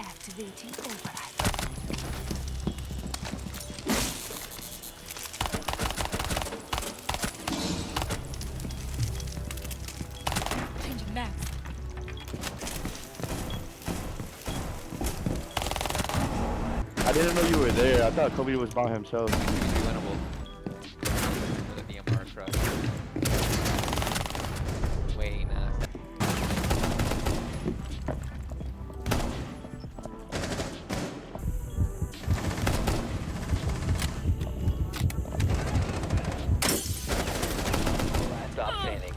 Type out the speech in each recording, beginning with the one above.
Activating override. Changing maps. I didn't know you were there. I thought Kobe was by himself. Winnable. With a DMR truck. Way not. Stop standing.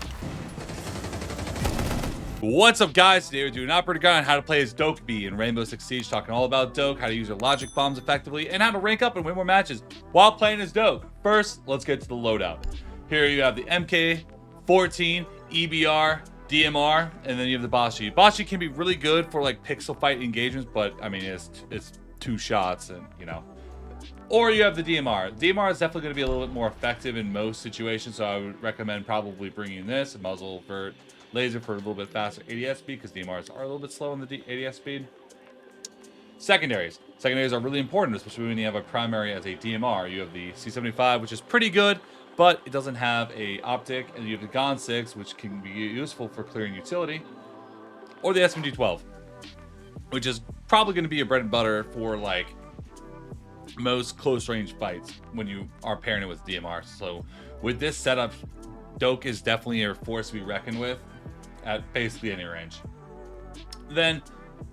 What's up, guys? Today we're doing an operator guide on how to play as Dokkaebi in Rainbow Six Siege, talking all about Dokk, how to use your logic bombs effectively, and how to rank up and win more matches while playing as Dokk. First, let's get to the loadout. Here you have the MK14, EBR, DMR, and then you have the Bashi. Bashi can be really good for like pixel fight engagements, but I mean it's two shots, and you know. Or you have the DMR. DMR is definitely going to be a little bit more effective in most situations, so I would recommend probably bringing this, a muzzle, vert, laser for a little bit faster ADS speed, because DMRs are a little bit slow on the ADS speed. Secondaries. Secondaries are really important, especially when you have a primary as a DMR. You have the C75, which is pretty good, but it doesn't have a optic, and you have the GON 6, which can be useful for clearing utility, or the SMG12, which is probably going to be your bread and butter for like most close range fights when you are pairing it with DMR. So with this setup, Dokk is definitely a force to be reckoned with at basically any range. Then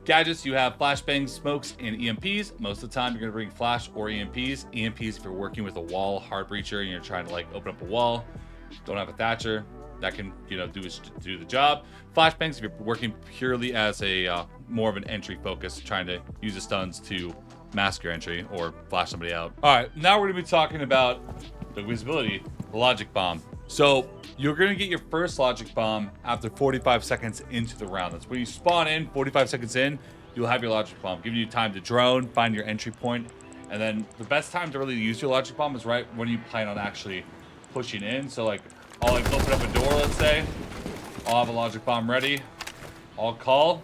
gadgets, you have flashbangs, smokes, and EMPs. Most of the time you're going to bring flash or EMPs. EMPs if you're working with a wall hard breacher and you're trying to like open up a wall, don't have a thatcher, that can, you know, do the job. Flashbangs if you're working purely as a more of an entry focus, trying to use the stuns to mask your entry or flash somebody out. All right, now we're going to be talking about the visibility, the logic bomb. So you're going to get your first logic bomb after 45 seconds into the round. That's when you spawn in. 45 seconds in, you'll have your logic bomb, giving you time to drone, find your entry point, and then the best time to really use your logic bomb is right when you plan on actually pushing in. So like, I'll like open up a door, let's say, I'll have a logic bomb ready, I'll call,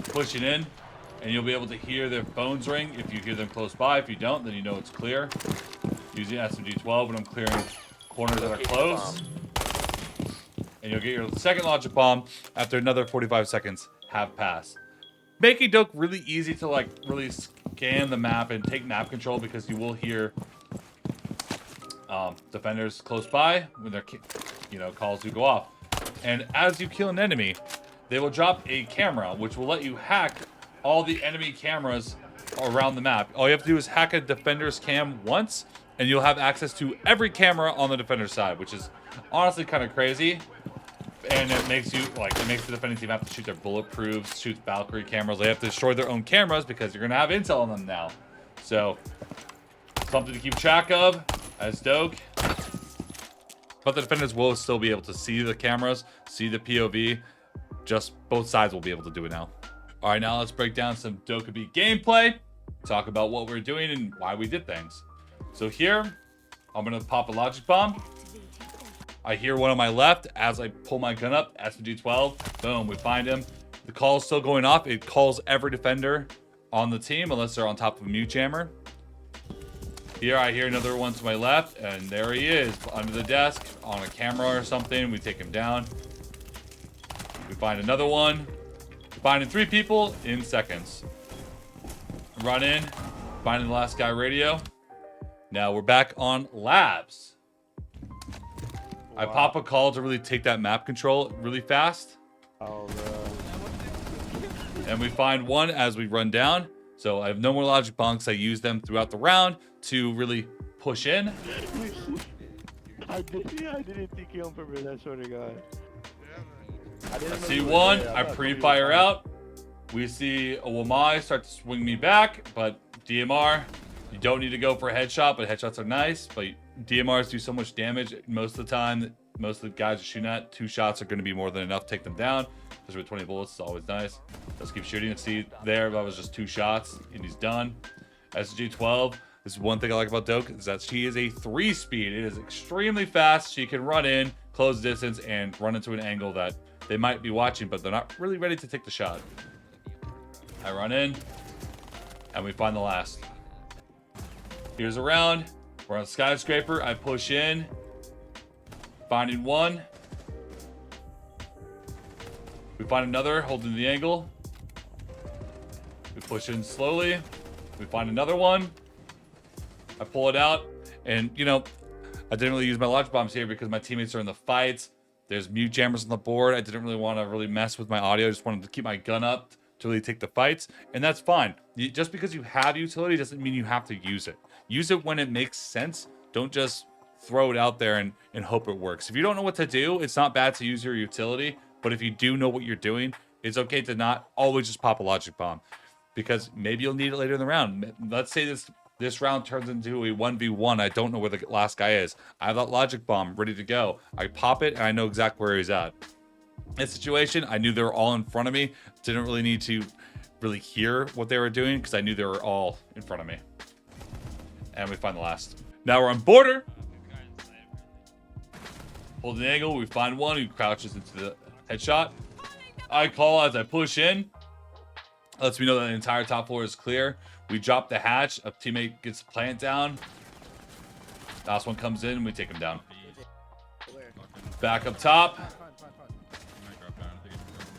pushing in, and you'll be able to hear their phones ring if you hear them close by. If you don't, then you know it's clear. Using SMG12 when I'm clearing corners that are close. And you'll get your second logic bomb after another 45 seconds have passed. Making Dokk really easy to like really scan the map and take map control, because you will hear defenders close by when their calls do go off. And as you kill an enemy, they will drop a camera which will let you hack all the enemy cameras around the map. All you have to do is hack a defender's cam once, and you'll have access to every camera on the defender's side, which is honestly kind of crazy. And it makes you it makes the defending team have to shoot their bulletproofs, shoot Valkyrie cameras. They have to destroy their own cameras because you're gonna have intel on them now. So something to keep track of as Dokk. But the defenders will still be able to see the cameras, see the POV. Just both sides will be able to do it now. All right, now let's break down some Dokkaebi gameplay, talk about what we're doing and why we did things. So here, I'm gonna pop a logic bomb. I hear one on my left. As I pull my gun up, SMG12, boom, we find him. The call's still going off. It calls every defender on the team unless they're on top of a mute jammer. Here I hear another one to my left, and there he is, under the desk, on a camera or something. We take him down. We find another one. Finding 3 people in seconds. Run in, finding the last guy radio. Now we're back on labs. Wow. I pop a call to really take that map control really fast. Oh, bro. And we find one as we run down. So I have no more logic bombs. I use them throughout the round to really push in. I didn't think you on purpose, I swear to God. I see one, I pre-fire out. We see a Wamai start to swing me back, but DMR, you don't need to go for a headshot, but headshots are nice. But DMRs do so much damage most of the time that most of the guys are shooting at. 2 shots are going to be more than enough to take them down. Especially with 20 bullets, it's always nice. Let's keep shooting. And see there, that was just 2 shots, and he's done. SG12, this is one thing I like about Dokk, is that she is a 3-speed. It is extremely fast. She can run in, close distance, and run into an angle that they might be watching, but they're not really ready to take the shot. I run in, and we find the last. Here's a round. We're on skyscraper. I push in, finding one. We find another, holding the angle. We push in slowly. We find another one. I pull it out, and you know, I didn't really use my logic bombs here because my teammates are in the fights. There's mute jammers on the board. I didn't really want to mess with my audio. I just wanted to keep my gun up to really take the fights, and that's fine. Just because you have utility doesn't mean you have to use it. Use it when it makes sense. Don't just throw it out there and hope it works. If you don't know what to do, it's not bad to use your utility, but if you do know what you're doing, it's okay to not always just pop a logic bomb, because maybe you'll need it later in the round. Let's say this round turns into a 1v1. I don't know where the last guy is. I have that logic bomb ready to go. I pop it, and I know exactly where he's at. In this situation, I knew they were all in front of me. Didn't really need to really hear what they were doing because I knew they were all in front of me. And we find the last. Now we're on border. Hold the angle. We find one who crouches into the headshot. I call as I push in. Lets me know that the entire top floor is clear. We drop the hatch. A teammate gets the plant down. Last one comes in and we take him down. Back up top.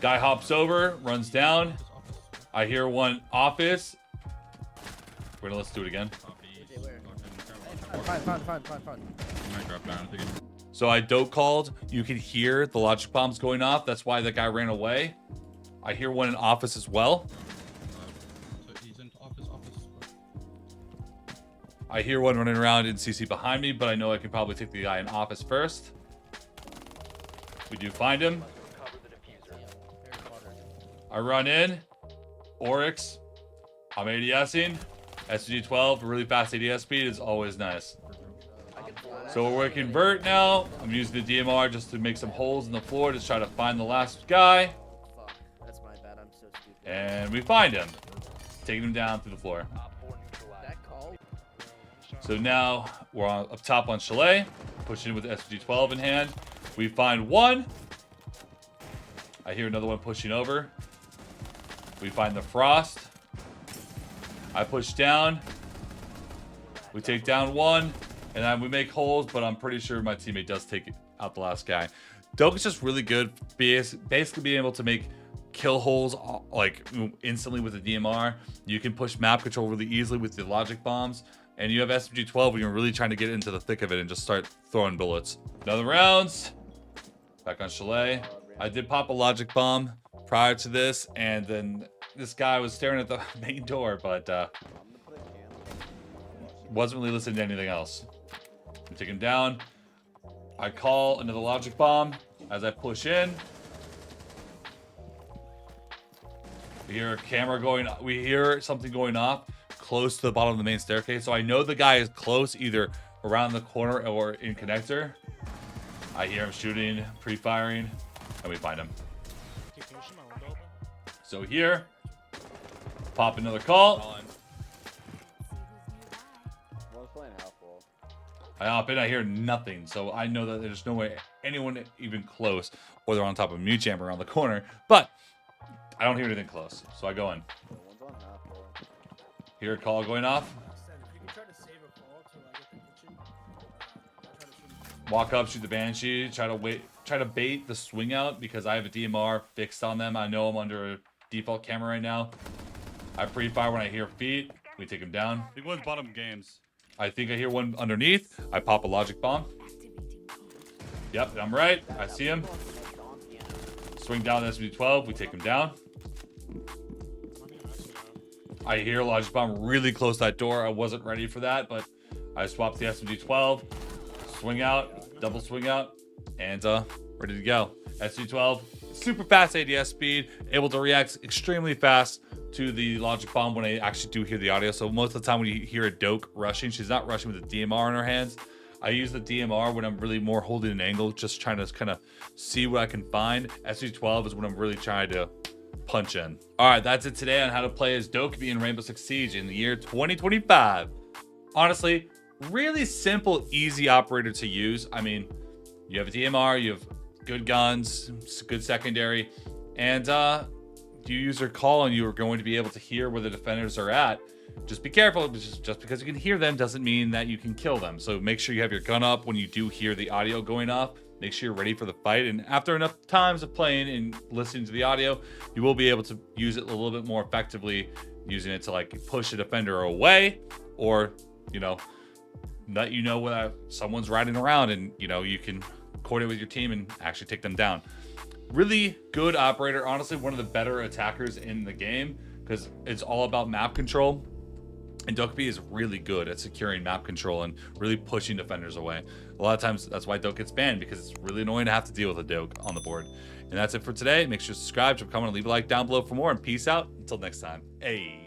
Guy hops over, runs down. I hear one office. Let's do it again. So I Dokk called. You can hear the logic bombs going off. That's why the guy ran away. I hear one in office as well. I hear one running around in CC behind me, but I know I can probably take the guy in office first. We do find him. I run in. Oryx. I'm ADSing. SG-12, really fast ADS speed is always nice. So we're working vert now. I'm using the DMR just to make some holes in the floor to try to find the last guy. Fuck, that's my bad. I'm so stupid. And we find him. Taking him down through the floor. That call? So now we're up top on Chalet. Pushing with the SG-12 in hand. We find one. I hear another one pushing over. We find the Frost. I push down. We take down one. And then we make holes, but I'm pretty sure my teammate does take out the last guy. Dokk is just really good, basically being able to make kill holes like instantly with the DMR. You can push map control really easily with the logic bombs. And you have SMG-12 when you're really trying to get into the thick of it and just start throwing bullets. Another rounds. Back on Chalet. I did pop a logic bomb prior to this, and then this guy was staring at the main door, but wasn't really listening to anything else. I take him down. I call another logic bomb as I push in. We hear a camera going. We hear something going off close to the bottom of the main staircase. So I know the guy is close, either around the corner or in connector. I hear him shooting, pre-firing, and we find him. So here, pop another call. I hop in, I hear nothing, so I know that there's no way anyone even close, or they're on top of a mute jammer around the corner, but I don't hear anything close, so I go in. Hear a call going off. Walk up, shoot the Banshee, try to bait the swing out because I have a DMR fixed on them. I know I'm under a default camera right now. I pre-fire when I hear feet. We take him down. Big one's bottom games. I think I hear one underneath. I pop a logic bomb. Yep, I'm right. I see him. Swing down the SB-12. We take him down. I hear a logic bomb really close to that door. I wasn't ready for that, but I swapped the SMG-12. Swing out, double swing out, and ready to go. SMG-12, super fast ADS speed, able to react extremely fast to the logic bomb when I actually do hear the audio. So most of the time when you hear a Dokk rushing, she's not rushing with a DMR in her hands. I use the DMR when I'm really more holding an angle, just trying to kind of see what I can find. SG-12 is when I'm really trying to punch in. All right, that's it today on how to play as Dokkaebi in Rainbow Six Siege in the year 2025. Honestly, really simple, easy operator to use. I mean, you have a DMR, you have good guns, good secondary, and you use your call and you are going to be able to hear where the defenders are at, just be careful. Just because you can hear them doesn't mean that you can kill them. So make sure you have your gun up when you do hear the audio going off. Make sure you're ready for the fight. And after enough times of playing and listening to the audio, you will be able to use it a little bit more effectively, using it to like push a defender away, or, you know, let you know when someone's riding around, and, you know, you can coordinate with your team and actually take them down. Really good operator. Honestly, one of the better attackers in the game, because it's all about map control. And Dokkaebi is really good at securing map control and really pushing defenders away. A lot of times, that's why Dokk gets banned, because it's really annoying to have to deal with a Dokk on the board. And that's it for today. Make sure to subscribe, drop a comment, and leave a like down below for more. And peace out. Until next time. Hey.